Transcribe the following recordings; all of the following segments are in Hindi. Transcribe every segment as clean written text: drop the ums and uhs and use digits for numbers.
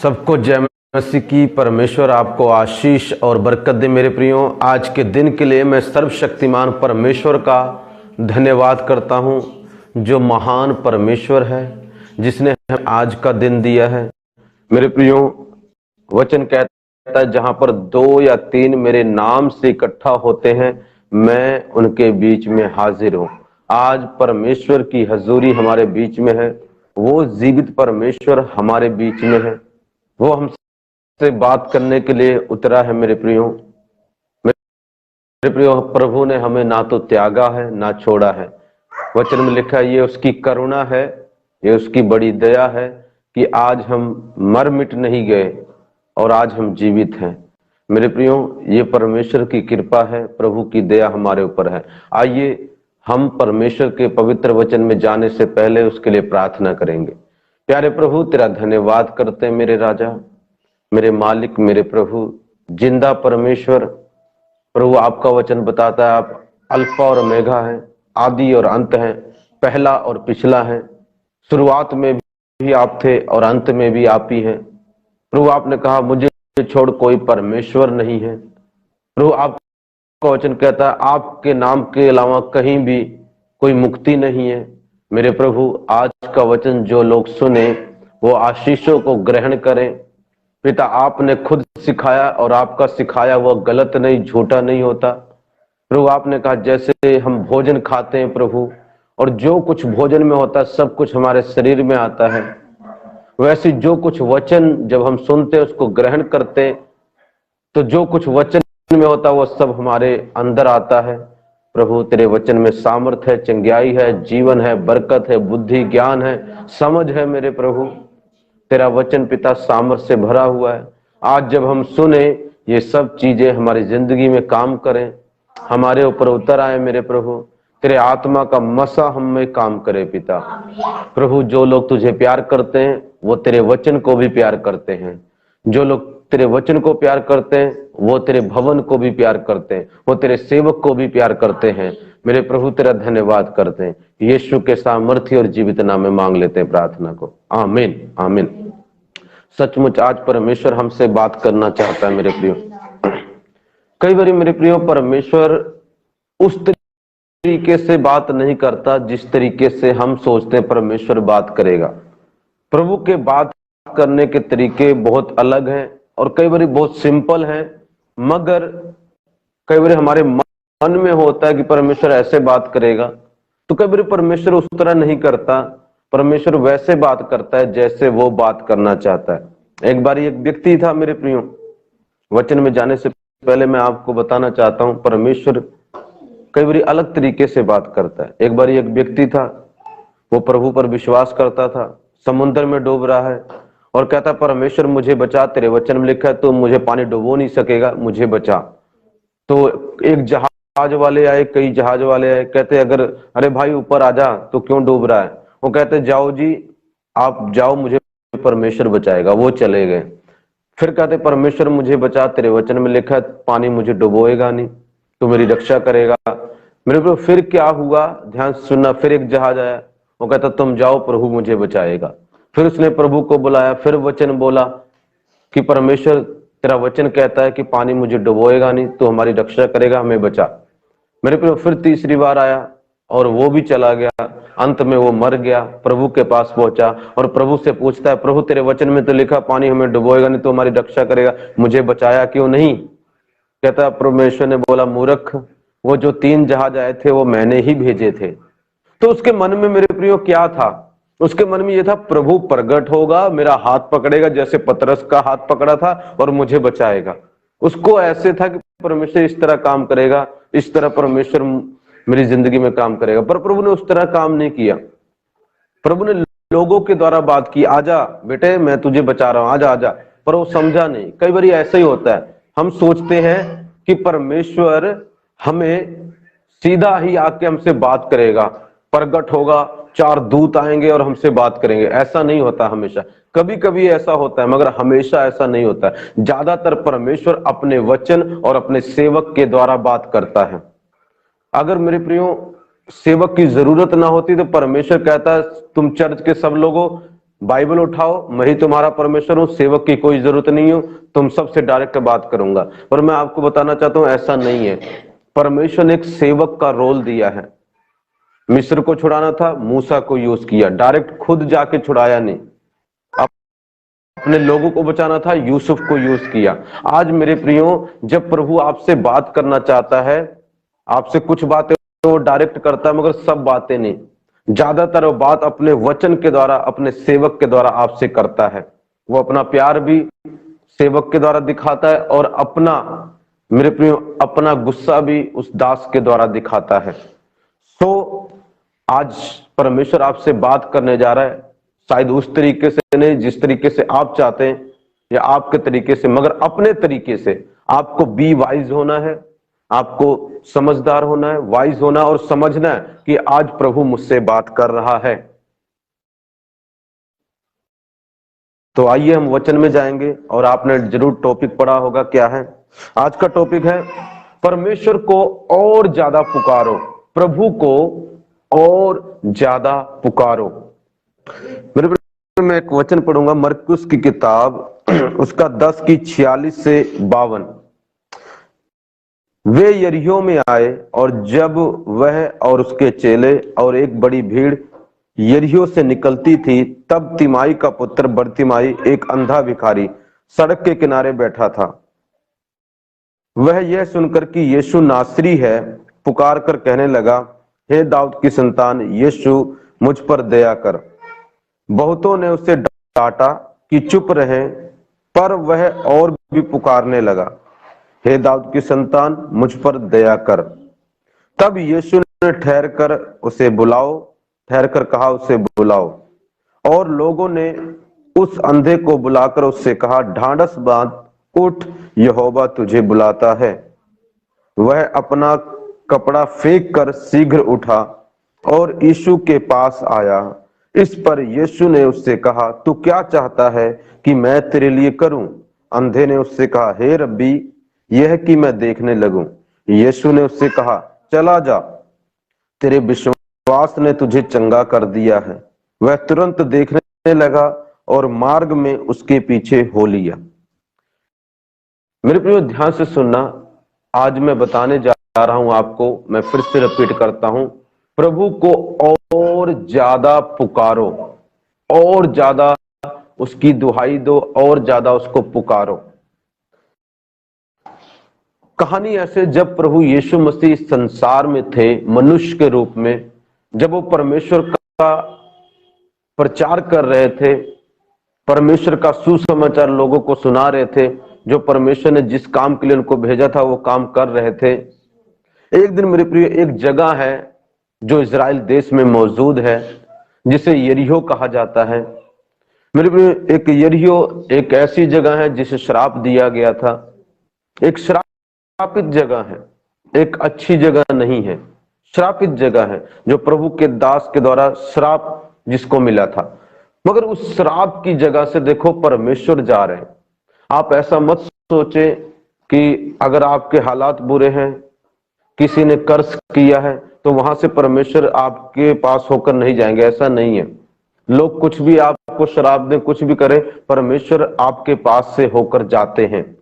सबको जय मसीह की। परमेश्वर आपको आशीष और बरकत दे। मेरे प्रियो, आज के दिन के लिए मैं सर्वशक्तिमान परमेश्वर का धन्यवाद करता हूं, जो महान परमेश्वर है, जिसने हमें आज का दिन दिया है। मेरे प्रियो, वचन कहता है जहां पर 2 या 3 मेरे नाम से इकट्ठा होते हैं, मैं उनके बीच में हाजिर हूं। आज परमेश्वर की हजूरी हमारे बीच में है। वो जीवित परमेश्वर हमारे बीच में है। वो हमसे बात करने के लिए उतरा है। मेरे प्रियो, प्रभु ने हमें ना तो त्यागा है ना छोड़ा है। वचन में लिखा है, ये उसकी करुणा है, ये उसकी बड़ी दया है कि आज हम मर मिट नहीं गए और आज हम जीवित हैं। मेरे प्रियो, ये परमेश्वर की कृपा है, प्रभु की दया हमारे ऊपर है। आइए हम परमेश्वर के पवित्र वचन में जाने से पहले उसके लिए प्रार्थना करेंगे। प्यारे प्रभु, तेरा धन्यवाद करते हैं मेरे राजा, मेरे मालिक, मेरे प्रभु, जिंदा परमेश्वर। प्रभु, आपका वचन बताता है आप अल्फा और ओमेगा हैं, आदि और अंत हैं, पहला और पिछला है। शुरुआत में भी आप थे और अंत में भी आप ही हैं। प्रभु, आपने कहा मुझे छोड़ कोई परमेश्वर नहीं है। प्रभु, आपका वचन कहता है आपके नाम के अलावा कहीं भी कोई मुक्ति नहीं है। मेरे प्रभु, आज का वचन जो लोग सुने वो आशीषों को ग्रहण करें। पिता, आपने खुद सिखाया और आपका सिखाया वह गलत नहीं, झूठा नहीं होता। प्रभु, आपने कहा जैसे हम भोजन खाते हैं प्रभु, और जो कुछ भोजन में होता है सब कुछ हमारे शरीर में आता है, वैसे जो कुछ वचन जब हम सुनते हैं उसको ग्रहण करते, तो जो कुछ वचन में होता है वो सब हमारे अंदर आता है। प्रभु, तेरे वचन में सामर्थ है, चंगाई है, जीवन है, बरकत है, बुद्धि, ज्ञान है, समझ है। मेरे प्रभु, तेरा वचन पिता सामर्थ से भरा हुआ है। आज जब हम सुने, ये सब चीजें हमारी जिंदगी में काम करें, हमारे ऊपर उतर आए। मेरे प्रभु, तेरे आत्मा का मसा हम में काम करे। पिता प्रभु, जो लोग तुझे प्यार करते हैं वो तेरे वचन को भी प्यार करते हैं। जो लोग तेरे वचन को प्यार करते हैं वो तेरे भवन को भी प्यार करते हैं, वो तेरे सेवक को भी प्यार करते हैं। मेरे प्रभु, तेरा धन्यवाद करते हैं। यीशु के सामर्थ्य और जीवित नाम में मांग लेते हैं प्रार्थना को। आमीन, आमीन। सचमुच आज परमेश्वर हमसे बात करना चाहता है। मेरे प्रियो, कई बार मेरे प्रियो, परमेश्वर उस तरीके से बात नहीं करता जिस तरीके से हम सोचते हैं परमेश्वर बात करेगा। प्रभु के बात करने के तरीके बहुत अलग हैं और कई बार बहुत सिंपल हैं, मगर कई बार हमारे मन में होता है कि परमेश्वर ऐसे बात करेगा, तो कई बार परमेश्वर उस तरह नहीं करता। परमेश्वर वैसे बात करता है जैसे वो बात करना चाहता है। एक बार एक व्यक्ति था। मेरे प्रियो, वचन में जाने से पहले मैं आपको बताना चाहता हूं, परमेश्वर कई बार अलग तरीके से बात करता है। एक बार एक व्यक्ति था, वो प्रभु पर विश्वास करता था, समुद्र में डूब रहा है और कहता परमेश्वर मुझे बचा, तेरे वचन में लिखा है तो मुझे पानी डुबो नहीं सकेगा, मुझे बचा। तो एक जहाज वाले आए, कई जहाज वाले आए, कहते अगर अरे भाई ऊपर आ जा, तो क्यों डूब रहा है? वो कहते जाओ जी, आप जाओ, मुझे परमेश्वर बचाएगा। वो चले गए। फिर कहते परमेश्वर मुझे बचा, तेरे वचन में लिखा है पानी मुझे डुबोएगा नहीं, तो मेरी रक्षा करेगा। मेरे को फिर क्या हुआ, ध्यान सुनना। फिर एक जहाज आया, वो कहता तुम जाओ, प्रभु मुझे बचाएगा। फिर उसने प्रभु को बुलाया, फिर वचन बोला कि परमेश्वर तेरा वचन कहता है कि पानी मुझे डुबोएगा नहीं, तो हमारी रक्षा करेगा, हमें बचा। मेरे प्रभु फिर तीसरी बार आया और वो भी चला गया। अंत में वो मर गया, प्रभु के पास पहुंचा और प्रभु से पूछता है प्रभु तेरे वचन में तो लिखा पानी हमें डुबोएगा नहीं, तो हमारी रक्षा करेगा, मुझे बचाया क्यों नहीं? कहता परमेश्वर ने बोला मूर्ख, वो जो 3 जहाज आए थे वो मैंने ही भेजे थे। तो उसके मन में मेरे प्रियो क्या था? उसके मन में यह था प्रभु प्रकट होगा, मेरा हाथ पकड़ेगा जैसे पतरस का हाथ पकड़ा था और मुझे बचाएगा। उसको ऐसे था कि परमेश्वर इस तरह काम करेगा, इस तरह परमेश्वर मेरी जिंदगी में काम करेगा। पर प्रभु ने उस तरह काम नहीं किया। प्रभु ने लोगों के द्वारा बात की, आजा बेटे मैं तुझे बचा रहा हूं, आजा आजा। पर वो समझा नहीं। कई बार ऐसा ही होता है, हम सोचते हैं कि परमेश्वर हमें सीधा ही आके हमसे बात करेगा, प्रकट होगा, 4 दूत आएंगे और हमसे बात करेंगे। ऐसा नहीं होता हमेशा। कभी कभी ऐसा होता है मगर हमेशा ऐसा नहीं होता है। ज्यादातर परमेश्वर अपने वचन और अपने सेवक के द्वारा बात करता है। अगर मेरे प्रियो सेवक की जरूरत ना होती तो परमेश्वर कहता है तुम चर्च के सब लोगों बाइबल उठाओ, मैं ही तुम्हारा परमेश्वर हूं, सेवक की कोई जरूरत नहीं हो, तुम सबसे डायरेक्ट बात करूंगा। पर मैं आपको बताना चाहता हूं ऐसा नहीं है। परमेश्वर ने एक सेवक का रोल दिया है। मिस्र को छुड़ाना था, मूसा को यूज किया, डायरेक्ट खुद जाके छुड़ाया नहीं। अपने लोगों को बचाना था, यूसुफ को यूज किया। आज मेरे प्रियो, जब प्रभु आपसे बात करना चाहता है, आपसे कुछ बातें वो डायरेक्ट करता है, मगर सब बातें नहीं, ज्यादातर वो बात अपने वचन के द्वारा, अपने सेवक के द्वारा आपसे करता है। वो अपना प्यार भी सेवक के द्वारा दिखाता है और अपना, मेरे प्रियो, अपना गुस्सा भी उस दास के द्वारा दिखाता है। तो आज परमेश्वर आपसे बात करने जा रहा है, शायद उस तरीके से नहीं जिस तरीके से आप चाहते हैं या आपके तरीके से, मगर अपने तरीके से। आपको बी वाइज होना है, आपको समझदार होना है, वाइज होना और समझना है कि आज प्रभु मुझसे बात कर रहा है। तो आइए हम वचन में जाएंगे। और आपने जरूर टॉपिक पढ़ा होगा, क्या है आज का टॉपिक? है परमेश्वर को और ज्यादा पुकारो, प्रभु को और ज्यादा पुकारो। मेरे मैं एक वचन पढ़ूंगा, मरकुस की किताब उसका 10 की 46 से 52। वे यरीहो में आए, और जब वह और उसके चेले और एक बड़ी भीड़ यरीहो से निकलती थी, तब तिमाई का पुत्र बरतिमाई, एक अंधा भिखारी, सड़क के किनारे बैठा था। वह यह सुनकर कि यीशु नासरी है, पुकार कर कहने लगा, हे दाऊद की संतान यीशु, मुझ पर दया कर। बहुतों ने उसे डांटा कि चुप रहे, पर वह और भी पुकारने लगा, हे दाऊद की संतान मुझ पर दया कर। तब यीशु ने ठहर कर कहा, उसे बुलाओ। और लोगों ने उस अंधे को बुलाकर उससे कहा, ढांढस बांध, उठ, यहोवा तुझे बुलाता है। वह अपना कपड़ा फेंक कर शीघ्र उठा और यीशु के पास आया। इस पर यीशु ने उससे कहा, तू क्या चाहता है कि मैं तेरे लिए करूं? अंधे ने उससे कहा, हे रब्बी, यह कि मैं देखने लगूं। यीशु ने उससे कहा, चला जा, तेरे विश्वास ने तुझे चंगा कर दिया है। वह तुरंत देखने लगा और मार्ग में उसके पीछे हो लिया। मेरे प्रियो, ध्यान से सुनना, आज मैं बताने जा रहा हूं आपको, मैं फिर से रिपीट करता हूं, प्रभु को और ज्यादा पुकारो, और ज्यादा उसकी दुहाई दो, और ज्यादा उसको पुकारो। कहानी ऐसे, जब प्रभु यीशु मसीह संसार में थे मनुष्य के रूप में, जब वो परमेश्वर का प्रचार कर रहे थे, परमेश्वर का सुसमाचार लोगों को सुना रहे थे, जो परमेश्वर ने जिस काम के लिए उनको भेजा था वो काम कर रहे थे। एक दिन मेरे प्रिय, एक जगह है जो इजराइल देश में मौजूद है, जिसे यरीहो कहा जाता है। मेरे प्रिय, एक यरीहो एक ऐसी जगह है जिसे श्राप दिया गया था। एक श्रापित जगह है, एक अच्छी जगह नहीं है, श्रापित जगह है, जो प्रभु के दास के द्वारा श्राप जिसको मिला था। मगर उस श्राप की जगह से देखो परमेश्वर जा रहे हैं। आप ऐसा मत सोचे कि अगर आपके हालात बुरे हैं, किसी ने कर्ज किया है, तो वहां से परमेश्वर आपके पास होकर नहीं जाएंगे। ऐसा नहीं है। लोग कुछ भी आपको श्राप दें, कुछ भी करें, परमेश्वर आपके पास से होकर जाते हैं।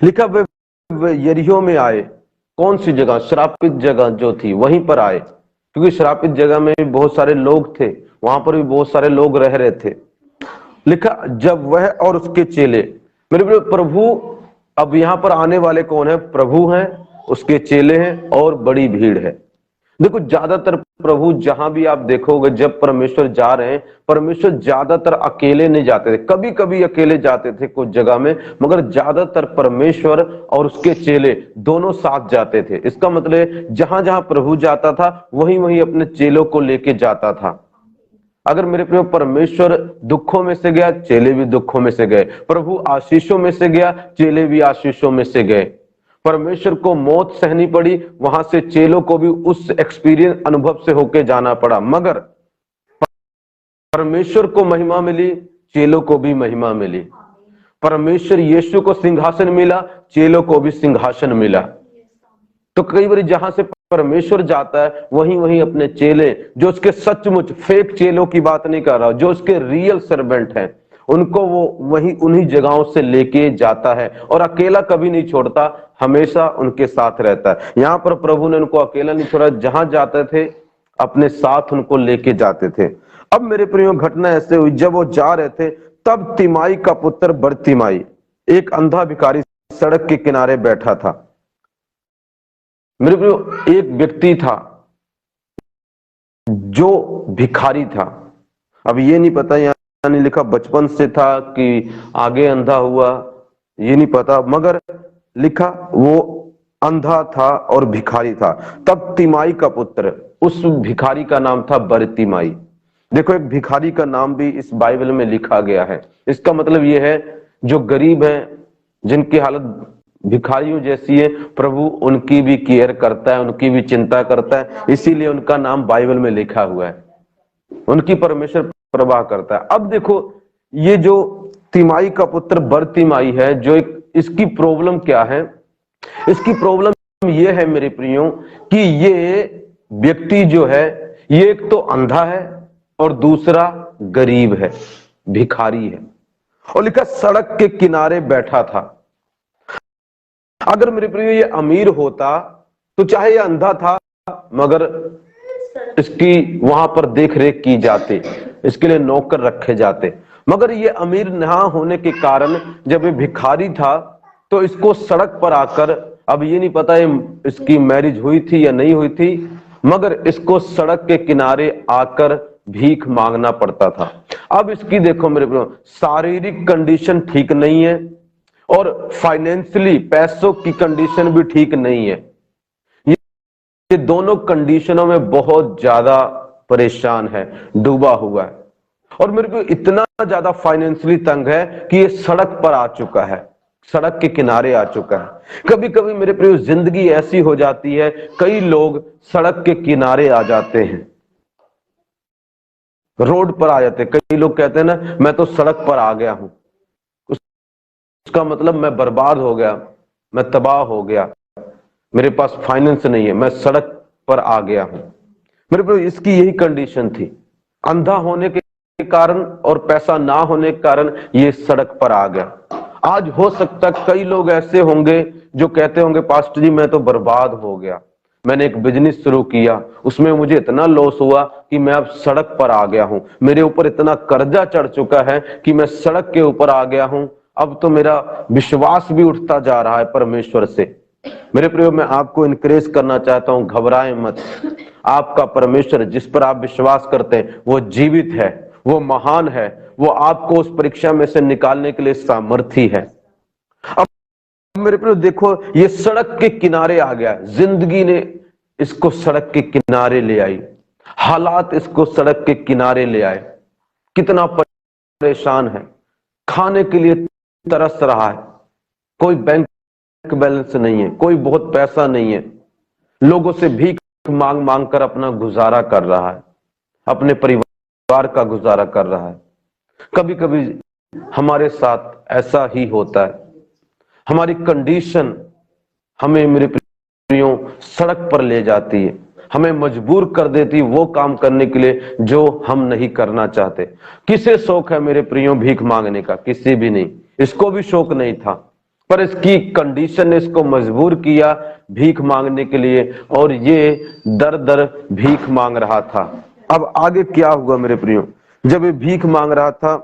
लिखा वे यरीहो में आए। कौन सी जगह? श्रापित जगह जो थी वहीं पर आए, क्योंकि श्रापित जगह में भी बहुत सारे लोग थे, वहां पर भी बहुत सारे लोग रह रहे थे। लिखा, जब वह और उसके चेले, मेरे प्रभु अब यहां पर आने वाले कौन है? प्रभु हैं, उसके चेले हैं और बड़ी भीड़ है। देखो, ज्यादातर प्रभु जहां भी आप देखोगे, जब परमेश्वर जा रहे हैं, परमेश्वर ज्यादातर अकेले नहीं जाते थे। कभी कभी अकेले जाते थे कुछ जगह में, मगर ज्यादातर परमेश्वर और उसके चेले दोनों साथ जाते थे। इसका मतलब जहां जहां प्रभु जाता था, वहीं वहीं अपने चेलों को लेके जाता था। अगर मेरे प्रिय, परमेश्वर दुखों में से गया, चेले भी दुखों में से गए। प्रभु आशीषों में से गया, चेले भी आशीषों में से गए। परमेश्वर को मौत सहनी पड़ी, वहां से चेलों को भी उस एक्सपीरियंस, अनुभव से होके जाना पड़ा। मगर परमेश्वर को महिमा मिली, चेलों को भी महिमा मिली। परमेश्वर यीशु को सिंहासन मिला, चेलों को भी सिंहासन मिला। तो कई बार जहां से परमेश्वर जाता है वहीं वहीं अपने चेले, जो उसके सचमुच फेक चेलों की बात नहीं कर रहा, जो उसके रियल सर्वेंट हैं, उनको वो वहीं उन्हीं जगहों से लेके जाता है और अकेला कभी नहीं छोड़ता, हमेशा उनके साथ रहता है। यहां पर प्रभु ने उनको अकेला नहीं छोड़ा, जहां जाते थे अपने साथ उनको लेके जाते थे। अब मेरे प्रियो घटना ऐसे हुई, जब वो जा रहे थे तब तिमाई का पुत्र बरतिमाई, एक अंधा भिखारी, सड़क के किनारे बैठा था। मेरे प्रियो एक व्यक्ति था जो भिखारी था। अब ये नहीं पता, यहाँ नहीं लिखा बचपन से था कि आगे अंधा हुआ, ये नहीं पता, मगर लिखा वो अंधा था और भिखारी था। तब तिमाई का पुत्र, उस भिखारी का नाम था बरतिमाई। देखो, एक भिखारी का नाम भी इस बाइबल में लिखा गया है। इसका मतलब यह है जो गरीब हैं, जिनकी हालत भिखारियों जैसी है, प्रभु उनकी भी केयर करता है, उनकी भी चिंता करता है, इसीलिए उनका नाम बाइबल में लिखा हुआ है, उनकी परमेश्वर प्रवाह करता है। अब देखो, ये जो तिमाई का पुत्र बरतिमाई है, जो इसकी प्रॉब्लम क्या है? इसकी प्रॉब्लम ये है मेरे प्रियो कि ये व्यक्ति जो है, ये एक तो अंधा है और दूसरा गरीब है, भिखारी है, और लिखा सड़क के किनारे बैठा था। अगर मेरे प्रियो ये अमीर होता तो चाहे ये अंधा था मगर इसकी वहां पर देख रेख की जाती, इसके लिए नौकर रखे जाते, मगर ये अमीर ना होने के कारण जब ये भिखारी था तो इसको सड़क पर आकर, अब ये नहीं पता ये इसकी मैरिज हुई थी या नहीं हुई थी, मगर इसको सड़क के किनारे आकर भीख मांगना पड़ता था। अब इसकी देखो मेरे प्रियो, शारीरिक कंडीशन ठीक नहीं है और फाइनेंशियली पैसों की कंडीशन भी ठीक नहीं है। ये दोनों कंडीशनों में बहुत ज्यादा परेशान है, डूबा हुआ है, और मेरे को इतना ज्यादा फाइनेंशियली तंग है कि ये सड़क पर आ चुका है, सड़क के किनारे आ चुका है। कभी कभी मेरे प्रिय जिंदगी ऐसी हो जाती है, कई लोग सड़क के किनारे आ जाते हैं, रोड पर आ जाते हैं। कई लोग कहते हैं ना, मैं तो सड़क पर आ गया हूं, उसका मतलब मैं बर्बाद हो गया, मैं तबाह हो गया, मेरे पास फाइनेंस नहीं है, मैं सड़क पर आ गया हूं। मेरे प्रिय इसकी यही कंडीशन थी, अंधा होने के कारण और पैसा ना होने के कारण ये सड़क पर आ गया। आज हो सकता कई लोग ऐसे होंगे जो कहते होंगे, पास्टर जी मैं तो बर्बाद हो गया, मैंने एक बिजनेस शुरू किया, उसमें मुझे इतना लॉस हुआ कि मैं अब सड़क पर आ गया हूं, मेरे ऊपर इतना कर्जा चढ़ चुका है कि मैं सड़क के ऊपर आ गया हूं, अब तो मेरा विश्वास भी उठता जा रहा है परमेश्वर से। मेरे प्रियो, मैं आपको इनकरेज करना चाहता हूं, घबराएं मत। आपका परमेश्वर जिस पर आप विश्वास करते हैं वो जीवित है, वो महान है, वो आपको उस परीक्षा में से निकालने के लिए सामर्थी है। अब मेरे प्रियो देखो, ये सड़क के किनारे आ गया, जिंदगी ने इसको सड़क के किनारे ले आई, हालात इसको सड़क के किनारे ले आए, कितना परेशान है, खाने के लिए तरस रहा है, कोई बैंक बैलेंस नहीं है, कोई बहुत पैसा नहीं है, लोगों से भीख मांग मांग कर अपना गुजारा कर रहा है, अपने परिवार का गुजारा कर रहा है। कभी कभी हमारे साथ ऐसा ही होता है, हमारी कंडीशन हमें मेरे प्रियो सड़क पर ले जाती है, हमें मजबूर कर देती वो काम करने के लिए जो हम नहीं करना चाहते। किसे शौक है मेरे प्रियो भीख मांगने का? किसी भी नहीं, इसको भी शौक नहीं था, पर इसकी कंडीशन ने इसको मजबूर किया भीख मांगने के लिए, और ये दर दर भीख मांग रहा था। अब आगे क्या हुआ मेरे प्रियो, जब ये भीख मांग रहा था,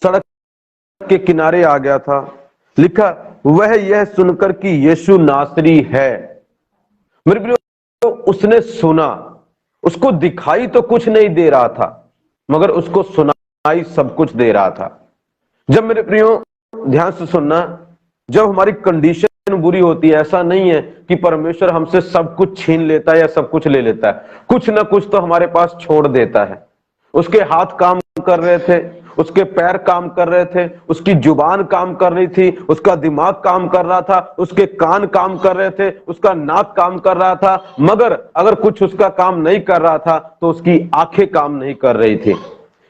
सड़क के किनारे आ गया था, लिखा वह यह सुनकर कि यीशु नासरी है। मेरे प्रियो, उसने सुना, उसको दिखाई तो कुछ नहीं दे रहा था, मगर उसको सुनाई सब कुछ दे रहा था। जब मेरे प्रियो ध्यान से सुनना, जब हमारी कंडीशन बुरी होती है, ऐसा नहीं है कि परमेश्वर हमसे सब कुछ छीन लेता है या सब कुछ ले लेता है, कुछ ना कुछ तो हमारे पास छोड़ देता है। उसके हाथ काम कर रहे थे, उसके पैर काम कर रहे थे, उसकी जुबान काम कर रही थी, उसका दिमाग काम कर रहा था, उसके कान काम कर रहे थे, उसका नाक काम कर रहा था, मगर अगर कुछ उसका काम नहीं कर रहा था तो उसकी आंखें काम नहीं कर रही थी।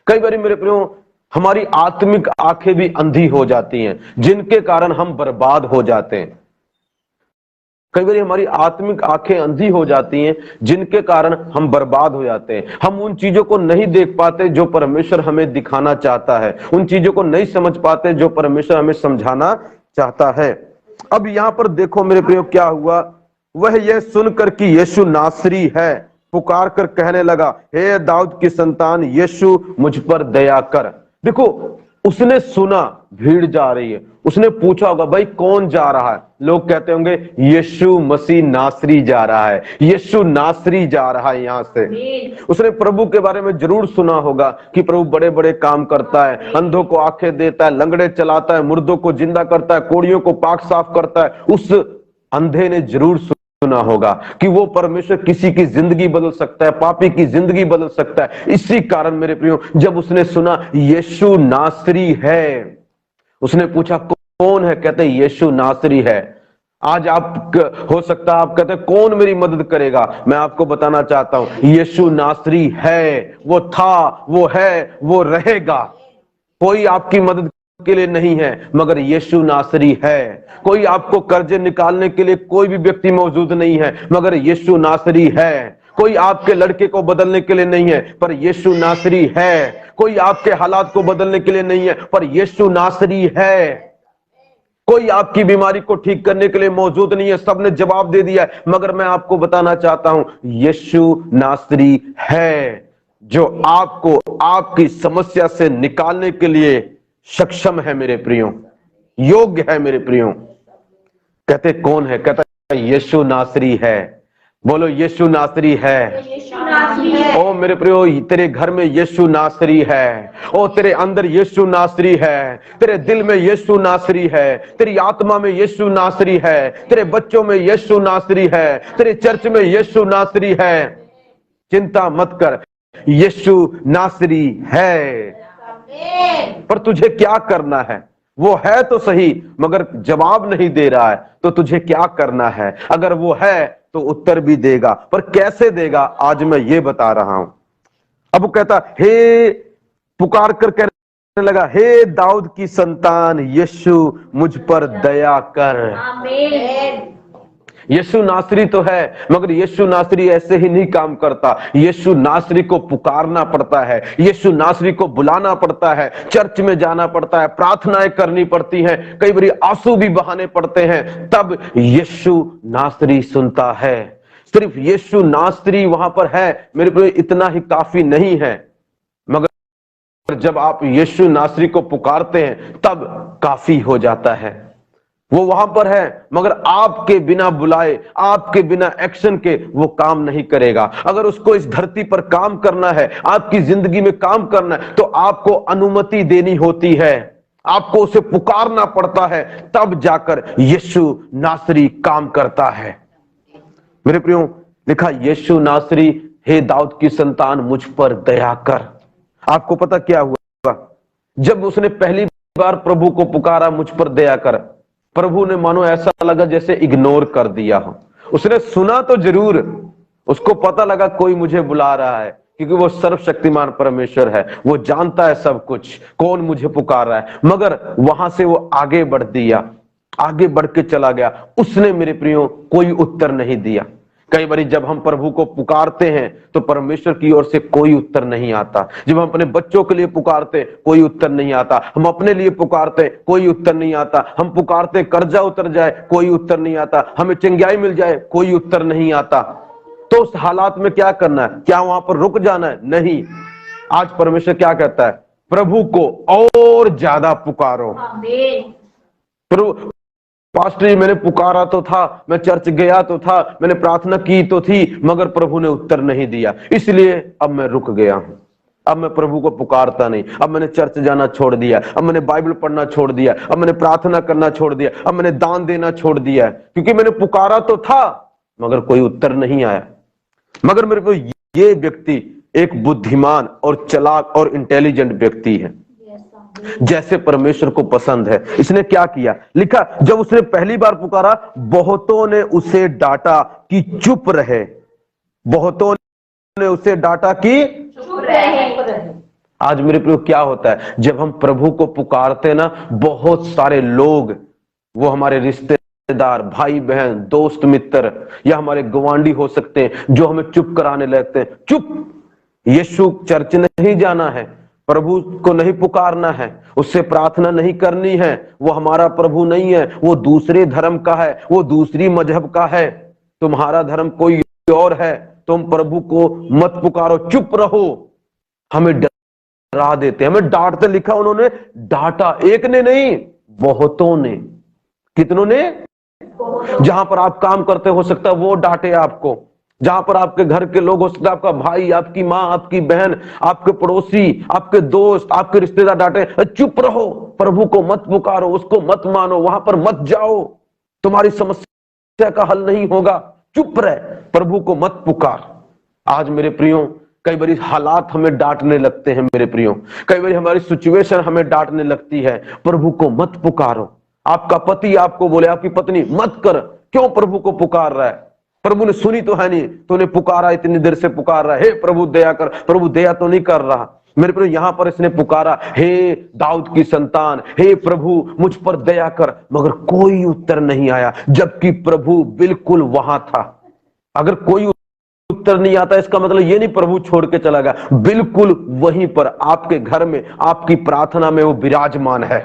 कई बार मेरे प्रियो हमारी आत्मिक आंखें भी अंधी हो जाती हैं, जिनके कारण हम बर्बाद हो जाते हैं। कई बार हमारी आत्मिक आंखें अंधी हो जाती हैं, जिनके कारण हम बर्बाद हो जाते हैं। हम उन चीजों को नहीं देख पाते जो परमेश्वर हमें दिखाना चाहता है, उन चीजों को नहीं समझ पाते जो परमेश्वर हमें समझाना चाहता है। अब यहां पर देखो मेरे प्रियो क्या हुआ, वह यह सुनकर कि यीशु नासरी है, पुकार कर कहने लगा, हे दाऊद की संतान यीशु मुझ पर दया कर। देखो, उसने सुना भीड़ जा रही है, उसने पूछा होगा भाई कौन जा रहा है। लोग कहते होंगे यीशु मसीह नासरी जा रहा है, यीशु नासरी जा रहा है यहां से। उसने प्रभु के बारे में जरूर सुना होगा कि प्रभु बड़े बड़े काम करता है, अंधों को आंखें देता है, लंगड़े चलाता है, मुर्दों को जिंदा करता है, कोड़ियों को पाक साफ करता है। उस अंधे ने जरूर सुना होगा कि वो परमेश्वर किसी की जिंदगी बदल सकता है, पापी की जिंदगी बदल सकता है। इसी कारण मेरे प्रियो, जब उसने सुना यीशु नासरी है, उसने पूछा कौन है, कहते यीशु नासरी है। आज आप हो सकता है आप कहते कौन मेरी मदद करेगा, मैं आपको बताना चाहता हूं यीशु नासरी है, वो था, वो है, वो रहेगा। कोई आपकी मदद के लिए नहीं है मगर यीशु नासरी है। कोई आपको कर्जे निकालने के लिए कोई भी व्यक्ति मौजूद नहीं है मगर यीशु नासरी है। कोई आपके लड़के को बदलने के लिए नहीं है पर यीशु नासरी है। कोई आपके हालात को बदलने के लिए नहीं है पर यीशु नासरी है। कोई आपकी बीमारी को ठीक करने के लिए मौजूद नहीं है, सबने जवाब दे दिया है, मगर मैं आपको बताना चाहता हूं यीशु नासरी है, जो आपको आपकी समस्या से निकालने के लिए सक्षम है मेरे प्रियो, योग्य है मेरे प्रियो। कहते कौन है, कहता यीशु नासरी है। बोलो यीशु नासरी है। ओ मेरे प्रियो, तेरे घर में यीशु नासरी है। ओ तेरे अंदर यीशु नासरी है, तेरे दिल में यीशु नासरी है, तेरी आत्मा में यीशु नासरी है, तेरे बच्चों में यीशु नासरी है, तेरे चर्च में यीशु नासरी है। चिंता मत कर, यीशु नासरी है। पर तुझे क्या करना है? वो है तो सही मगर जवाब नहीं दे रहा है, तो तुझे क्या करना है? अगर वो है तो उत्तर भी देगा, पर कैसे देगा आज मैं ये बता रहा हूं। अब वो कहता हे, पुकार कर कहने लगा, हे दाऊद की संतान यीशु मुझ पर दया कर। आमीन। यीशु नासरी तो है मगर यीशु नासरी ऐसे ही नहीं काम करता। यीशु नासरी को पुकारना पड़ता है, यीशु नासरी को बुलाना पड़ता है, चर्च में जाना पड़ता है, प्रार्थनाएं करनी पड़ती हैं, कई बार आंसू भी बहाने पड़ते हैं, तब यीशु नासरी सुनता है। सिर्फ यीशु नासरी वहां पर है मेरे प्रिय, इतना ही काफी नहीं है, मगर जब आप यीशु नासरी को पुकारते हैं तब काफी हो जाता है। वो वहां पर है मगर आपके बिना बुलाए, आपके बिना एक्शन के वो काम नहीं करेगा। अगर उसको इस धरती पर काम करना है, आपकी जिंदगी में काम करना है, तो आपको अनुमति देनी होती है, आपको उसे पुकारना पड़ता है, तब जाकर यीशु नासरी काम करता है। मेरे प्रियो, लिखा यीशु नासरी, हे दाऊद की संतान मुझ पर दया कर। आपको पता क्या हुआ? जब उसने पहली बार प्रभु को पुकारा मुझ पर दया कर, प्रभु ने मानो ऐसा लगा जैसे इग्नोर कर दिया हो। उसने सुना तो जरूर, उसको पता लगा कोई मुझे बुला रहा है, क्योंकि वो सर्वशक्तिमान परमेश्वर है, वो जानता है सब कुछ, कौन मुझे पुकार रहा है। मगर वहां से वो आगे बढ़ दिया, आगे बढ़ के चला गया। उसने मेरे प्रियो कोई उत्तर नहीं दिया। कई बार जब हम प्रभु को पुकारते हैं तो परमेश्वर की ओर से कोई उत्तर नहीं आता। जब हम अपने बच्चों के लिए पुकारते कोई उत्तर नहीं आता, हम अपने लिए पुकारते कोई उत्तर नहीं आता, हम पुकारते कर्जा उतर जाए कोई उत्तर नहीं आता, हमें चंगाई मिल जाए कोई उत्तर नहीं आता। तो उस हालात में क्या करना है? क्या वहां पर रुक जाना है? नहीं। आज परमेश्वर क्या कहता है? प्रभु को और ज्यादा पुकारो। प्रभु पास्टर जी, मैंने पुकारा तो था, मैं चर्च गया तो था, मैंने प्रार्थना की तो थी, मगर प्रभु ने उत्तर नहीं दिया, इसलिए अब मैं रुक गया हूं, अब मैं प्रभु को पुकारता नहीं, अब मैंने चर्च जाना छोड़ दिया, अब मैंने बाइबल पढ़ना छोड़ दिया, अब मैंने प्रार्थना करना छोड़ दिया, अब मैंने दान देना छोड़ दिया, क्योंकि मैंने पुकारा तो था मगर कोई उत्तर नहीं आया। मगर मेरे को ये व्यक्ति एक बुद्धिमान और चालाक और इंटेलिजेंट व्यक्ति है, जैसे परमेश्वर को पसंद है। इसने क्या किया? लिखा जब उसने पहली बार पुकारा, बहुतों ने उसे डांटा कि चुप रहे। बहुतों ने उसे डांटा कि चुप रहे। आज मेरे प्रियो क्या होता है, जब हम प्रभु को पुकारते ना, बहुत सारे लोग, वो हमारे रिश्ते रिश्तेदार, भाई बहन, दोस्त मित्र या हमारे गवांडी हो सकते हैं जो हमें चुप कराने लगते हैं। चुप, यीशु चर्च नहीं जाना है, प्रभु को नहीं पुकारना है, उससे प्रार्थना नहीं करनी है, वो हमारा प्रभु नहीं है, वो दूसरे धर्म का है, वो दूसरी मजहब का है, तुम्हारा धर्म कोई और है, तुम प्रभु को मत पुकारो, चुप रहो। हमें डरा देते, हमें डांटते। लिखा उन्होंने डांटा, एक ने नहीं बहुतों ने। कितनों ने? जहां पर आप काम करते हो सकता है वो डांटे आपको, जहां पर आपके घर के लोग हो सकता है, आपका भाई, आपकी माँ, आपकी बहन, आपके पड़ोसी, आपके दोस्त, आपके रिश्तेदार डांटे, चुप रहो, प्रभु को मत पुकारो, उसको मत मानो, वहां पर मत जाओ, तुम्हारी समस्या का हल नहीं होगा, चुप रह, प्रभु को मत पुकार। आज मेरे प्रियो, कई बार हालात हमें डांटने लगते हैं मेरे प्रियो, कई बार हमारी सिचुएशन हमें डांटने लगती है, प्रभु को मत पुकारो। आपका पति आपको बोले, आपकी पत्नी, मत कर, क्यों प्रभु को पुकार रहा है? प्रभु ने सुनी तो है नहीं, तूने पुकारा, इतनी देर से पुकार रहा है, हे प्रभु दया कर, प्रभु दया तो नहीं कर रहा। मेरे प्रिय, यहां पर इसने पुकारा, हे दाऊद की संतान, हे प्रभु मुझ पर दया कर, मगर कोई उत्तर नहीं आया, जबकि प्रभु बिल्कुल वहां था। अगर कोई उत्तर नहीं आता, इसका मतलब ये नहीं प्रभु छोड़ के चला गया, बिल्कुल वहीं पर आपके घर में, आपकी प्रार्थना में वो विराजमान है।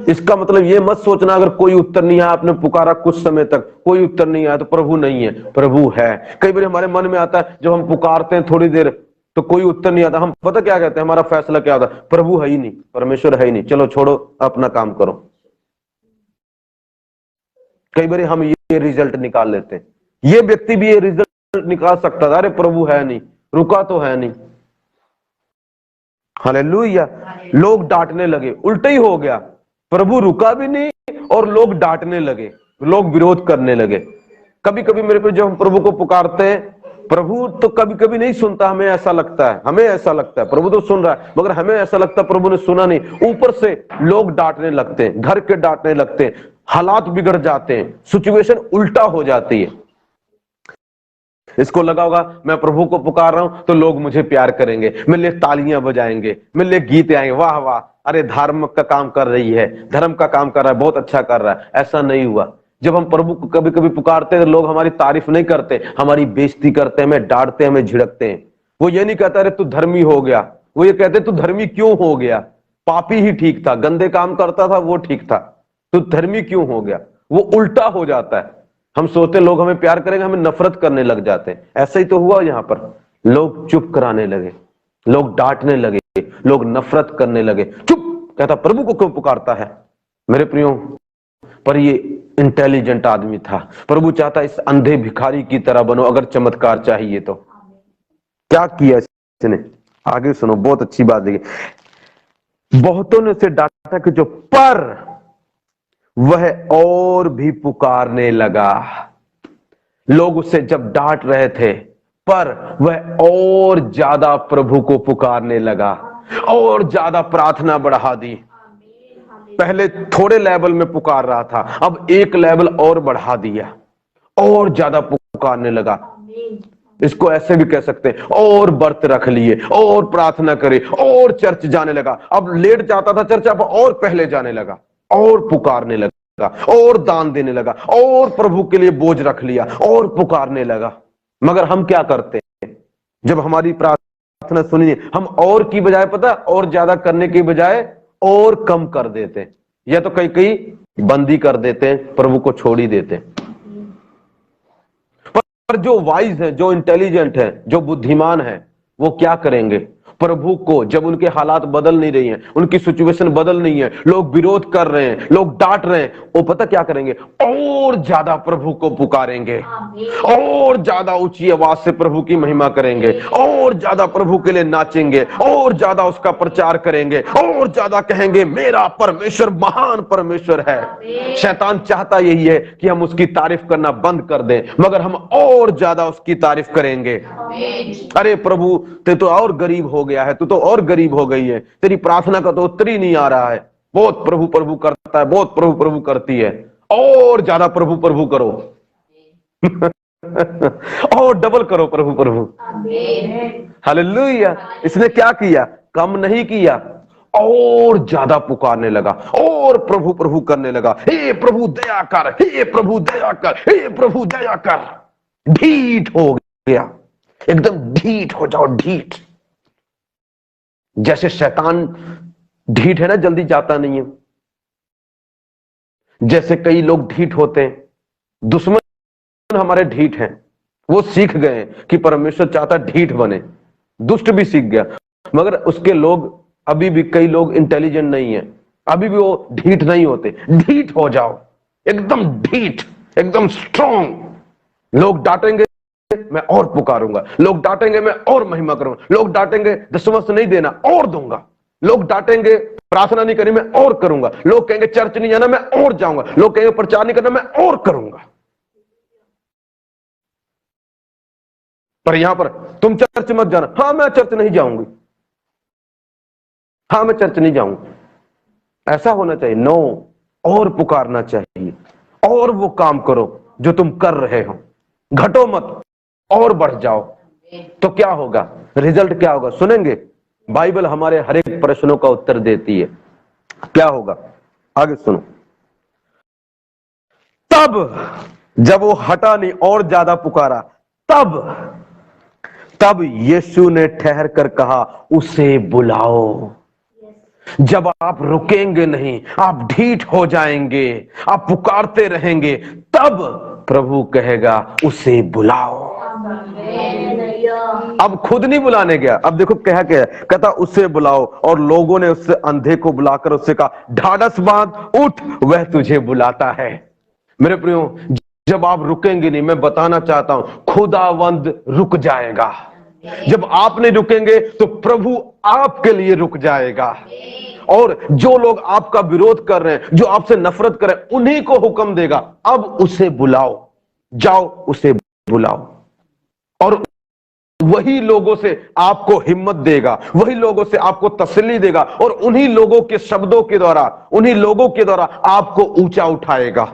इसका मतलब ये मत सोचना अगर कोई उत्तर नहीं आया, आपने पुकारा कुछ समय तक, कोई उत्तर नहीं आया तो प्रभु नहीं है, प्रभु है। कई बार हमारे मन में आता है, जब हम पुकारते हैं थोड़ी देर तो कोई उत्तर नहीं आता, हम पता क्या कहते हैं, हमारा फैसला क्या होता है, प्रभु है ही नहीं, परमेश्वर है ही नहीं, चलो छोड़ो, अपना काम करो। कई बार हम ये रिजल्ट निकाल लेते हैं, ये व्यक्ति भी ये रिजल्ट निकाल सकता था, अरे प्रभु है नहीं, रुका तो है नहीं। हालेलुया। लोग डांटने लगे, उल्टा ही हो गया, प्रभु रुका भी नहीं और लोग डांटने लगे, लोग विरोध करने लगे। कभी कभी मेरे को जब हम प्रभु को पुकारते हैं, प्रभु तो कभी कभी नहीं सुनता, हमें ऐसा लगता है, प्रभु तो सुन रहा है, मगर हमें ऐसा लगता है प्रभु ने सुना नहीं। ऊपर से लोग डांटने लगते हैं, घर के डांटने लगते हैं, हालात बिगड़ जाते हैं, सिचुएशन उल्टा हो जाती है। इसको लगा होगा मैं प्रभु को पुकार रहा हूं तो लोग मुझे प्यार करेंगे, मेरे लिए तालियां बजाएंगे, मेरे लिए गीत आएंगे, वाह वाह, अरे धार्मिक का काम कर रही है, धर्म का काम कर रहा है, बहुत अच्छा कर रहा है। ऐसा नहीं हुआ। जब हम प्रभु को कभी कभी पुकारते हैं तो लोग हमारी तारीफ नहीं करते, हमारी बेइज्जती करते हैं, हमें डांटते हैं, हमें झिड़कते हैं। वो ये नहीं कहता अरे तू धर्मी हो गया, वो ये कहते तू धर्मी क्यों हो गया, पापी ही ठीक था, गंदे काम करता था वो ठीक था, तू धर्मी क्यों हो गया। वो उल्टा हो जाता है। हम सोचते लोग हमें प्यार करेंगे, हमें नफरत करने लग जाते हैं। ऐसा ही तो हुआ यहाँ पर, लोग चुप कराने लगे, लोग डांटने लगे, लोग नफरत करने लगे। चुप, कहता प्रभु को क्यों पुकारता है। मेरे प्रियो, पर ये इंटेलिजेंट आदमी था। प्रभु चाहता इस अंधे भिखारी की तरह बनो, अगर चमत्कार चाहिए तो। क्या किया इसने, आगे सुनो, बहुत अच्छी बात देखिए। बहुतों ने उसे डांटा कि जो, पर वह और भी पुकारने लगा। लोग उसे जब डांट रहे थे, पर वह और ज्यादा प्रभु को पुकारने लगा, और ज्यादा प्रार्थना बढ़ा दी। पहले थोड़े लेवल में पुकार रहा था, अब एक लेवल और बढ़ा दिया, और ज्यादा पुकारने लगा। इसको ऐसे भी कह सकते हैं, और व्रत रख लिए, और प्रार्थना करे, और चर्च जाने लगा। अब लेट जाता था चर्च, अब और पहले जाने लगा, और पुकारने लगा, और दान देने लगा, और प्रभु के लिए बोझ रख लिया, और पुकारने लगा। मगर हम क्या करते हैं, जब हमारी प्रार्थना सुनी, हम और की बजाय, पता, और ज्यादा करने की बजाय और कम कर देते हैं, या तो कई कई बंदी कर देते हैं, प्रभु को छोड़ ही देते हैं। पर जो वाइज है, जो इंटेलिजेंट है, जो बुद्धिमान है, वो क्या करेंगे, प्रभु को जब उनके हालात बदल नहीं रही हैं, उनकी सिचुएशन बदल नहीं है, लोग विरोध कर रहे हैं, लोग डांट रहे हैं, वो पता क्या करेंगे, और ज्यादा प्रभु को पुकारेंगे, और ज्यादा ऊंची आवाज से प्रभु की महिमा करेंगे, और ज्यादा प्रभु के लिए नाचेंगे, और ज्यादा उसका प्रचार करेंगे, और ज्यादा कहेंगे मेरा परमेश्वर महान परमेश्वर है। शैतान चाहता यही है कि हम उसकी तारीफ करना बंद कर दें, मगर हम और ज्यादा उसकी तारीफ करेंगे। अरे प्रभु ते तो और गरीब हो गया है, तू तो और गरीब हो गई है, तेरी प्रार्थना का तो उत्तर ही नहीं आ रहा है, बहुत प्रभु प्रभु करता है, बहुत प्रभु प्रभु करती है, और ज्यादा प्रभु प्रभु करो और डबल करो प्रभु प्रभु। हालेलुया। इसने क्या किया, कम नहीं किया, और ज्यादा पुकारने लगा और प्रभु प्रभु करने लगा, हे प्रभु दया कर, हे प्रभु दया कर, हे प्रभु दया कर। ढीठ हो गया, एकदम ढीठ हो जाओ, ढीठ। जैसे शैतान ढीठ है ना, जल्दी जाता नहीं है, जैसे कई लोग ढीठ होते हैं, दुश्मन हमारे ढीठ हैं, वो सीख गए कि परमेश्वर चाहता ढीठ बने, दुष्ट भी सीख गया, मगर उसके लोग अभी भी, कई लोग इंटेलिजेंट नहीं है, अभी भी वो ढीठ नहीं होते। ढीठ हो जाओ, एकदम ढीठ, एकदम स्ट्रॉन्ग। लोग डांटेंगे मैं और पुकारूंगा, लोग डांटेंगे मैं और महिमा करूंगा, लोग डांटेंगे दशमस्थ नहीं देना और दूंगा, लोग डांटेंगे प्रार्थना नहीं करनी मैं और करूंगा, लोग कहेंगे चर्च नहीं जाना मैं और जाऊंगा, लोग कहेंगे प्रचार नहीं करना मैं और करूंगा। पर यहां पर तुम चर्च मत जाना, हाँ मैं चर्च नहीं जाऊंगी, हाँ मैं चर्च नहीं जाऊंगा। ऐसा होना चाहिए? नो, और पुकारना चाहिए, और वो काम करो जो तुम कर रहे हो, घटो मत और बढ़ जाओ। तो क्या होगा, रिजल्ट क्या होगा सुनेंगे। बाइबल हमारे हर एक प्रश्नों का उत्तर देती है। क्या होगा आगे सुनो। तब जब वो हटा नहीं और ज्यादा पुकारा, तब यीशु ने ठहर कर कहा उसे बुलाओ। जब आप रुकेंगे नहीं, आप ढीठ हो जाएंगे, आप पुकारते रहेंगे, तब प्रभु कहेगा उसे बुलाओ। अब खुद नहीं बुलाने गया, अब देखो क्या कहता उसे बुलाओ। और लोगों ने उससे अंधे को बुलाकर उससे कहा ढाढ़स बांध, उठ, वह तुझे बुलाता है। मेरे प्रियो, जब आप रुकेंगे नहीं, मैं बताना चाहता हूं खुदावंद रुक जाएगा। जब आप नहीं रुकेंगे तो प्रभु आपके लिए रुक जाएगा। और जो लोग आपका विरोध कर रहे हैं, जो आपसे नफरत कर रहे हैं, उन्हीं को हुक्म देगा अब उसे बुलाओ, जाओ उसे बुलाओ। और वही लोगों से आपको हिम्मत देगा, वही लोगों से आपको तसल्ली देगा, और उन्हीं लोगों के शब्दों के द्वारा, उन्हीं लोगों के द्वारा आपको ऊंचा उठाएगा।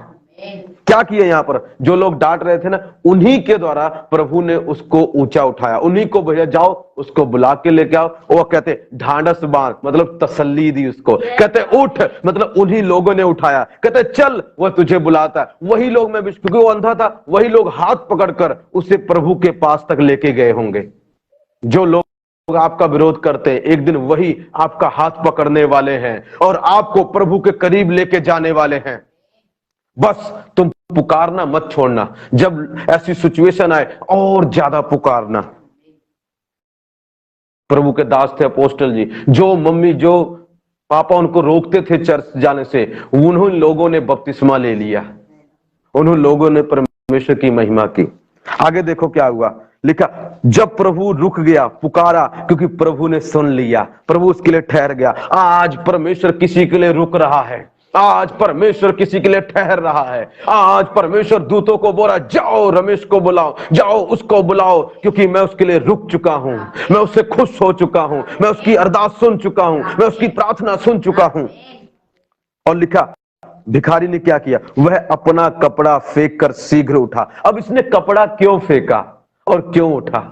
क्या किया यहां पर, जो लोग डांट रहे थे ना, उन्हीं के द्वारा प्रभु ने उसको ऊंचा उठाया, उन्हीं को भैया जाओ उसको बुला के लेके आओ। वो कहते ढांढस बांध, मतलब तसल्ली दी उसको, कहते उठ, मतलब उन्हीं लोगों ने उठाया, कहते चल वह तुझे बुलाता है। वही लोग, मैं क्योंकि वो अंधा था, वही लोग हाथ पकड़कर उसे प्रभु के पास तक लेके गए होंगे। जो लोग आपका विरोध करते हैं, एक दिन वही आपका हाथ पकड़ने वाले हैं और आपको प्रभु के करीब लेके जाने वाले हैं। बस तुम पुकारना मत छोड़ना, जब ऐसी सिचुएशन आए और ज्यादा पुकारना। प्रभु के दास थे अपोस्टल जी, जो मम्मी जो पापा उनको रोकते थे चर्च जाने से, उन्होंने लोगों ने बपतिस्मा ले लिया, उन्होंने लोगों ने परमेश्वर की महिमा की। आगे देखो क्या हुआ, लिखा जब प्रभु रुक गया, पुकारा, क्योंकि प्रभु ने सुन लिया, प्रभु उसके लिए ठहर गया। आज परमेश्वर किसी के लिए रुक रहा है, आज परमेश्वर किसी के लिए ठहर रहा है। आज परमेश्वर दूतों को बोला जाओ रमेश को बुलाओ, जाओ उसको बुलाओ, क्योंकि मैं उसके लिए रुक चुका हूं, मैं उससे खुश हो चुका हूं, मैं उसकी अरदास सुन चुका हूं, मैं उसकी प्रार्थना सुन चुका हूं। और लिखा भिखारी ने क्या किया, वह अपना कपड़ा फेंक कर शीघ्र उठा। अब इसने कपड़ा क्यों फेंका और क्यों उठा?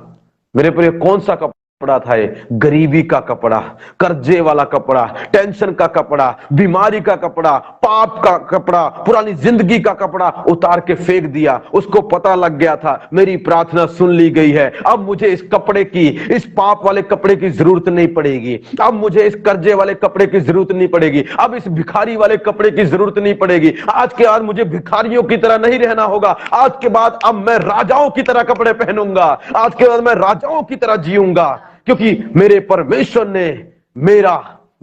मेरे प्रिय, कौन सा कपड़ा था ये? गरीबी का कपड़ा, कर्जे वाला कपड़ा, टेंशन का कपड़ा, बीमारी का कपड़ा, पाप का कपड़ा, पुरानी जिंदगी का कपड़ा उतार के फेंक दिया। उसको पता लग गया था मेरी प्रार्थना सुन ली गई है, अब मुझे इस कपड़े की, इस पाप वाले कपड़े की जरूरत नहीं पड़ेगी, अब मुझे इस कर्जे वाले कपड़े की जरूरत नहीं पड़ेगी, अब इस भिखारी वाले कपड़े की जरूरत नहीं पड़ेगी। आज के बाद मुझे भिखारियों की तरह नहीं रहना होगा, आज के बाद अब मैं राजाओं की तरह कपड़े पहनूंगा, आज के बाद मैं राजाओं की तरह जीऊंगा, क्योंकि मेरे परमेश्वर ने मेरा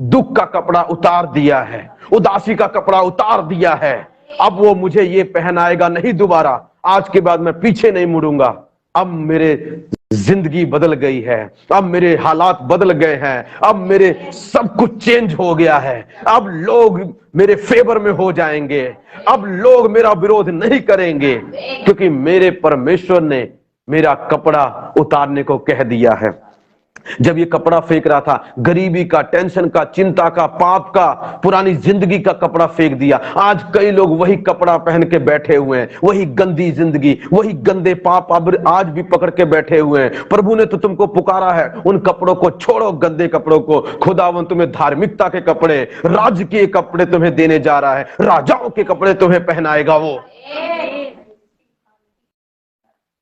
दुख का कपड़ा उतार दिया है, उदासी का कपड़ा उतार दिया है। अब वो मुझे ये पहनाएगा नहीं दोबारा, आज के बाद मैं पीछे नहीं मुड़ूंगा। अब मेरे जिंदगी बदल गई है, अब मेरे हालात बदल गए हैं, अब मेरे सब कुछ चेंज हो गया है, अब लोग मेरे फेवर में हो जाएंगे, अब लोग मेरा विरोध नहीं करेंगे, क्योंकि मेरे परमेश्वर ने मेरा कपड़ा उतारने को कह दिया है। जब ये कपड़ा फेंक रहा था, गरीबी का, टेंशन का, चिंता का, पाप का, पुरानी जिंदगी का कपड़ा फेंक दिया। आज कई लोग वही कपड़ा पहन के बैठे हुए हैं, वही गंदी जिंदगी, वही गंदे पाप अब आज भी पकड़ के बैठे हुए हैं। प्रभु ने तो तुमको पुकारा है, उन कपड़ों को छोड़ो, गंदे कपड़ों को। खुदावन तुम्हें धार्मिकता के कपड़े, राज्य के कपड़े तुम्हें देने जा रहा है, राजाओं के कपड़े तुम्हें पहनाएगा वो।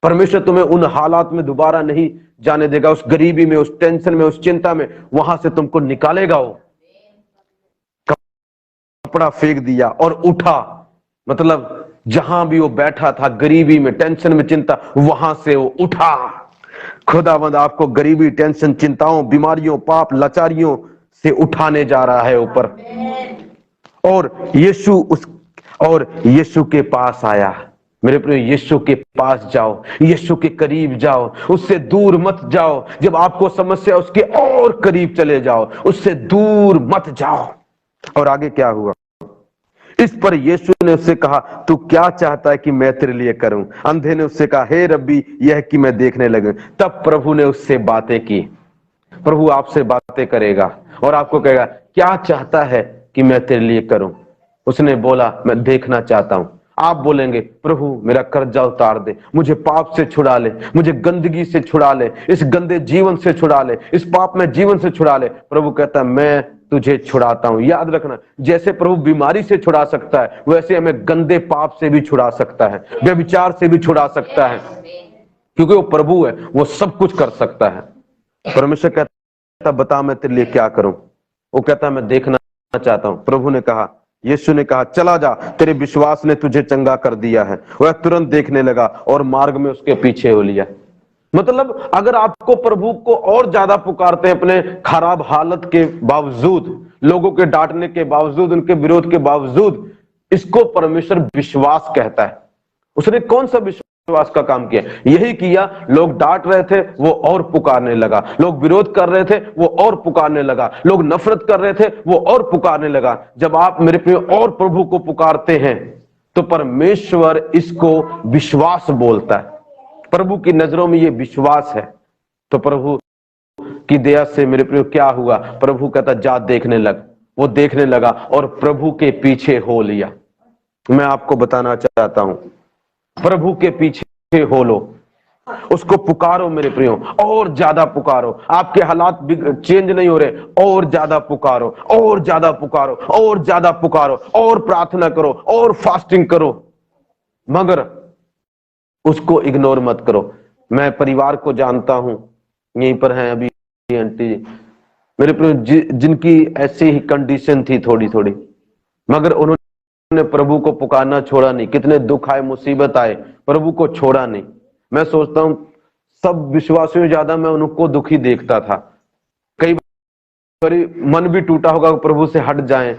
परमेश्वर तुम्हें उन हालात में दोबारा नहीं जाने देगा, उस गरीबी में, उस टेंशन में, उस चिंता में, वहां से तुमको निकालेगा वो। कपड़ा फेंक दिया और उठा, मतलब जहां भी वो बैठा था, गरीबी में, टेंशन में, चिंता, वहां से वो उठा। खुदावंद आपको गरीबी, टेंशन, चिंताओं, बीमारियों, पाप, लाचारियों से उठाने जा रहा है ऊपर। और यीशु के पास आया। मेरे प्रिय, यीशु के पास जाओ, यीशु के करीब जाओ, उससे दूर मत जाओ। जब आपको समस्या, उसके और करीब चले जाओ, उससे दूर मत जाओ। और आगे क्या हुआ? इस पर यीशु ने उससे कहा, तू क्या चाहता है कि मैं तेरे लिए करूं? अंधे ने उससे कहा, हे रब्बी, यह कि मैं देखने लगूं। तब प्रभु ने उससे बातें की। प्रभु आपसे बातें करेगा और आपको कहेगा, क्या चाहता है कि मैं तेरे लिए करूं? उसने बोला, मैं देखना चाहता हूं। आप बोलेंगे, प्रभु मेरा कर्जा उतार दे, मुझे पाप से छुड़ा ले, मुझे गंदगी से छुड़ा ले, इस गंदे जीवन से छुड़ा ले, इस पाप में जीवन से छुड़ा ले। प्रभु कहता है, मैं तुझे छुड़ाता हूं। याद रखना, जैसे प्रभु बीमारी से छुड़ा सकता है, वैसे हमें गंदे पाप से भी छुड़ा सकता है, व्यभिचार से भी छुड़ा सकता है, क्योंकि वो प्रभु है, वो सब कुछ कर सकता है। परमेश्वर कहता, बता मैं तेरे लिए क्या करूं? वो कहता, मैं देखना चाहता हूं। प्रभु ने कहा, यीशु ने कहा, चला जा, तेरे विश्वास ने तुझे चंगा कर दिया है। वह तुरंत देखने लगा और मार्ग में उसके पीछे हो लिया। मतलब अगर आपको प्रभु को और ज्यादा पुकारते हैं, अपने खराब हालत के बावजूद, लोगों के डांटने के बावजूद, उनके विरोध के बावजूद, इसको परमेश्वर विश्वास कहता है। उसने कौन सा विश्वास का काम किया? यही किया, लोग डांट रहे थे, वो और पुकारने लगा, लोग विरोध कर रहे थे, वो और पुकारने लगा, लोग नफरत कर रहे थे, वो और पुकारने लगा। जब आप मेरे प्रिय और प्रभु को पुकारते हैं, तो परमेश्वर इसको विश्वास बोलता है। प्रभु की नजरों में ये विश्वास है। तो प्रभु की दया से मेरे प्रिय क्या हुआ? प्रभु कहता, जा देखने लग। वो देखने लगा और प्रभु के पीछे हो लिया। मैं आपको बताना चाहता हूं, प्रभु के पीछे हो लो, उसको पुकारो मेरे प्रियो, और ज्यादा पुकारो। आपके हालात चेंज नहीं हो रहे, और ज्यादा पुकारो, और ज्यादा पुकारो, और ज्यादा पुकारो, और प्रार्थना करो, और फास्टिंग करो, मगर उसको इग्नोर मत करो। मैं परिवार को जानता हूं, यहीं पर हैं अभी आंटी जी मेरे प्रियो, जिनकी ऐसी ही कंडीशन थी थोड़ी थोड़ी, मगर उन्होंने प्रभु को पुकारना छोड़ा नहीं। कितने दुख आए, मुसीबत आए, प्रभु को छोड़ा नहीं। मैं सोचता हूं सब विश्वासियों ज्यादा मैं उनको दुखी देखता था। कई बार मन भी टूटा होगा, प्रभु से हट जाएं,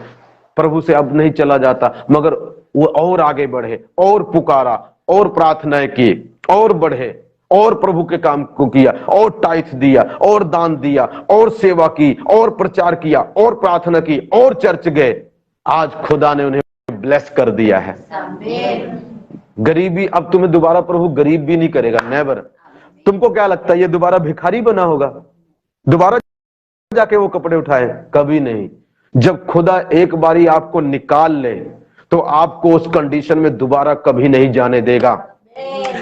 प्रभु से अब नहीं चला जाता, मगर वो और आगे बढ़े, और पुकारा, और प्रार्थनाएं की, और बढ़े, और प्रभु के काम को किया, और टाइथ दिया, और दान दिया, और सेवा की, और प्रचार किया, और प्रार्थना की, और चर्च गए। आज खुदा ने उन्हें ब्लेस कर दिया है। गरीबी, अब तुम्हें दोबारा प्रभु गरीब भी नहीं करेगा, नेवर। तुमको क्या लगता है ये दोबारा भिखारी बना होगा? दोबारा जाके वो कपड़े उठाए? कभी नहीं। जब खुदा एक बारी आपको निकाल ले, तो आपको उस कंडीशन में दोबारा कभी नहीं जाने देगा।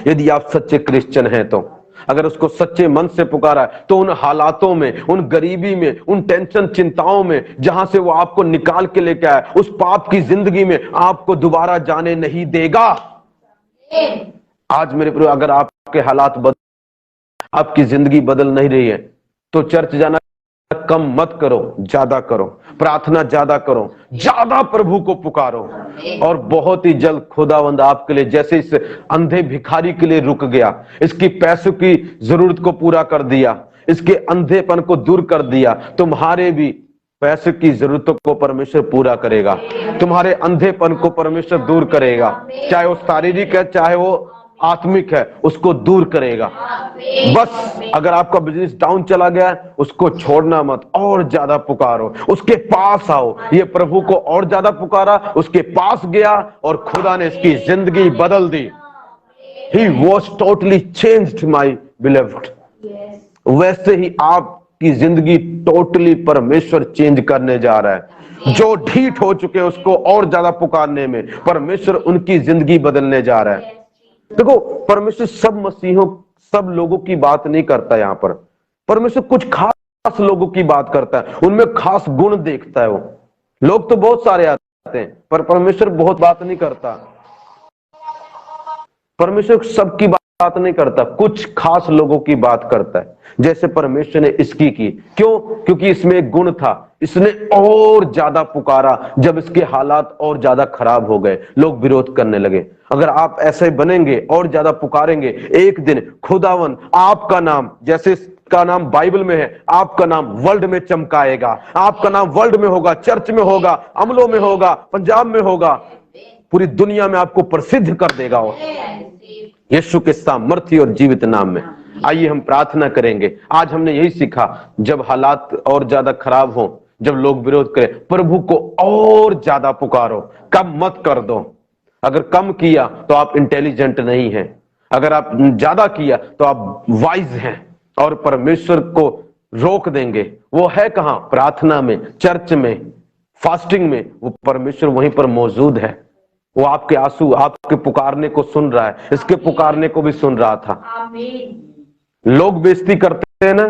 यदि आप सच्चे क्रिश्चियन हैं तो, अगर उसको सच्चे मन से पुकारा है, तो उन हालातों में, उन गरीबी में, उन टेंशन चिंताओं में, जहां से वो आपको निकाल के लेके आया, उस पाप की जिंदगी में आपको दोबारा जाने नहीं देगा। आज मेरे प्रिय, अगर आपके हालात आपकी जिंदगी बदल नहीं रही है, तो चर्च जाना कम मत करो, ज्यादा करो, प्रार्थना ज्यादा करो, ज्यादा प्रभु को पुकारो, और बहुत ही जल्द खुदावंद आपके लिए, जैसे इस अंधे भिखारी के लिए रुक गया, इसकी पैसों की जरूरत को पूरा कर दिया, इसके अंधेपन को दूर कर दिया, तुम्हारे भी पैसे की जरूरतों को परमेश्वर पूरा करेगा, तुम्हारे अंधेपन को परमेश्वर दूर करेगा, चाहे वो शारीरिक है, चाहे वो आत्मिक है, उसको दूर करेगा। बस अगर आपका बिजनेस डाउन चला गया है, उसको छोड़ना मत, और ज्यादा पुकारो, उसके पास आओ। ये प्रभु को और ज्यादा पुकारा, उसके पास गया, और खुदा ने इसकी जिंदगी बदल दी। He was totally changed, my beloved। वैसे ही आप की जिंदगी टोटली परमेश्वर चेंज करने जा रहा है। जो ढीठ हो चुके हैं उसको और ज्यादा पुकारने में परमेश्वर उनकी जिंदगी बदलने जा रहा है। देखो, परमेश्वर सब मसीहों, सब लोगों की बात नहीं करता। यहाँ पर परमेश्वर कुछ खास लोगों की बात करता है, उनमें खास गुण देखता है। वो लोग तो बहुत सारे आते हैं, पर परमेश्वर बहुत बात नहीं करता। परमेश्वर सबकी बात नहीं करता, कुछ खास लोगों की बात करता है। जैसे परमेश्वर ने इसकी की, क्यों? क्योंकि इसमें एक गुण था, इसने और ज्यादा पुकारा। जब इसके हालात और ज्यादा खराब हो गए, लोग विरोध करने लगे। अगर आप ऐसे बनेंगे और ज्यादा पुकारेंगे, एक दिन खुदावन आपका नाम, जैसे का नाम बाइबल में है, आपका नाम वर्ल्ड में चमकाएगा। आपका नाम वर्ल्ड में होगा, चर्च में होगा, अमलों में होगा, पंजाब में होगा, पूरी दुनिया में आपको प्रसिद्ध कर देगा वो, यीशु के सामर्थ्य और जीवित नाम में। आइए हम प्रार्थना करेंगे। आज हमने यही सीखा, जब हालात और ज्यादा खराब हो, जब लोग विरोध करें, प्रभु को और ज्यादा पुकारो, कम मत कर दो। अगर कम किया तो आप इंटेलिजेंट नहीं हैं, अगर आप ज्यादा किया तो आप वाइज हैं और परमेश्वर को रोक देंगे। वो है कहां? प्रार्थना में, चर्च में, फास्टिंग में। वो परमेश्वर वहीं पर मौजूद है। वो आपके आंसू, आपके पुकारने को सुन रहा है, इसके पुकारने को भी सुन रहा था। लोग बेइज्जती करते हैं ना,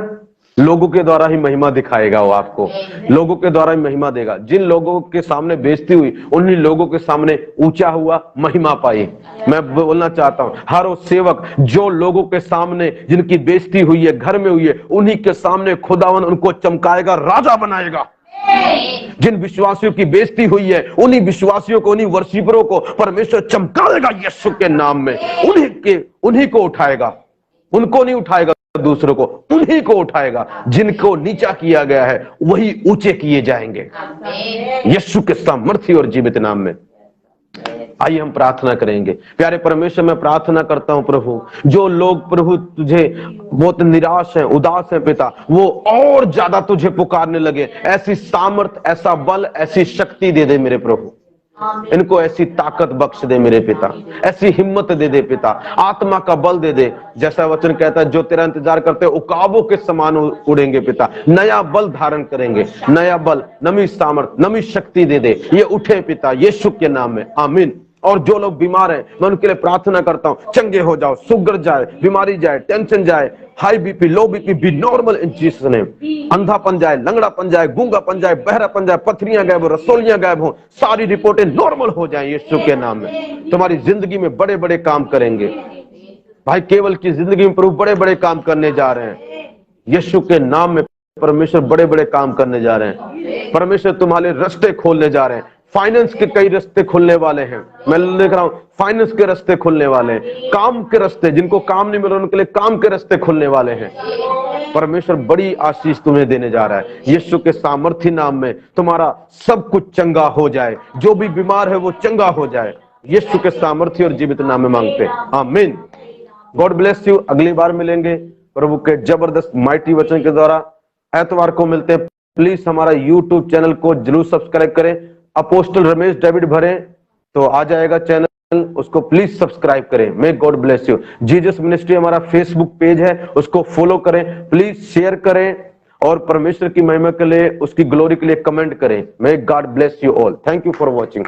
लोगों के द्वारा ही महिमा दिखाएगा वो आपको, लोगों के द्वारा ही महिमा देगा। जिन लोगों के सामने बेइज्जती हुई, उन्हीं लोगों के सामने ऊंचा हुआ, महिमा पाई। मैं बोलना चाहता हूं, हर वो सेवक जो लोगों के सामने, जिनकी बेइज्जती हुई है, घर में हुई है, उन्हीं के सामने खुदावन उनको चमकाएगा, राजा बनाएगा। जिन विश्वासियों की बेइज्जती हुई है, उन्हीं विश्वासियों को, उन्हीं वर्शिपरों को परमेश्वर चमकाएगा यीशु के नाम में। उन्हीं को उठाएगा, उनको नहीं उठाएगा दूसरों को, उन्हीं को उठाएगा। जिनको नीचा किया गया है वही ऊंचे किए जाएंगे यीशु के सामर्थ्य और जीवित नाम में। आइए हम प्रार्थना करेंगे। प्यारे परमेश्वर, मैं प्रार्थना करता हूं प्रभु, जो लोग प्रभु तुझे बहुत निराश हैं, उदास हैं पिता, वो और ज्यादा तुझे पुकारने लगे। ऐसी सामर्थ, ऐसा बल, ऐसी शक्ति दे दे मेरे प्रभु। इनको ऐसी ताकत बख्श दे मेरे पिता, ऐसी हिम्मत दे दे पिता, आत्मा का बल दे दे। जैसा वचन कहता है, जो तेरा इंतजार करते हैं उकाबों के समान उड़ेंगे पिता, नया बल धारण करेंगे, नया बल, नवी सामर्थ, नवी शक्ति दे दे। ये उठे पिता यीशु के नाम में, आमीन। और जो लोग बीमार हैं, मैं उनके लिए प्रार्थना करता हूं, चंगे हो जाओ, शुगर जाए, बीमारी जाए, टेंशन जाए, high BP, low BP be normal in Jesus name. अंधापन जाए, लंगड़ापन जाए, गूंगापन जाए, बहरापन जाए, पथरियां गायब हो, रसोलियां गायब हो, सारी रिपोर्टें नॉर्मल हो जाएं यीशु के नाम में। तुम्हारी जिंदगी में बड़े बड़े काम करेंगे भाई, केवल की जिंदगी में प्रभु बड़े बड़े काम करने जा रहे हैं यीशु के नाम में। परमेश्वर बड़े बड़े काम करने जा रहे हैं। परमेश्वर तुम्हारे रास्ते खोलने जा रहे हैं। फाइनेंस के कई रास्ते खुलने वाले हैं, मैं देख रहा हूं, फाइनेंस के रास्ते खुलने वाले हैं, काम के रास्ते, जिनको काम नहीं मिल रहा उनके लिए काम के रास्ते खुलने वाले हैं। परमेश्वर बड़ी आशीष तुम्हें देने जा रहा है यीशु के सामर्थ्य नाम में। तुम्हारा सब कुछ चंगा हो जाए, जो भी बीमार है वो चंगा हो जाए, यीशु के सामर्थ्य और जीवित नाम में मांगते हैं, आमीन। God bless you. अगली बार मिलेंगे प्रभु के जबरदस्त माइटी वचन के द्वारा। एतवार को मिलते हैं। प्लीज हमारा यूट्यूब चैनल को जरूर सब्सक्राइब करें। अपोस्टल रमेश डेविड भरें तो आ जाएगा चैनल, उसको प्लीज सब्सक्राइब करें। May God bless you. Jesus ministry हमारा फेसबुक पेज है, उसको फॉलो करें, प्लीज शेयर करें और परमेश्वर की महिमा के लिए, उसकी ग्लोरी के लिए कमेंट करें। May God bless you all. Thank you for watching.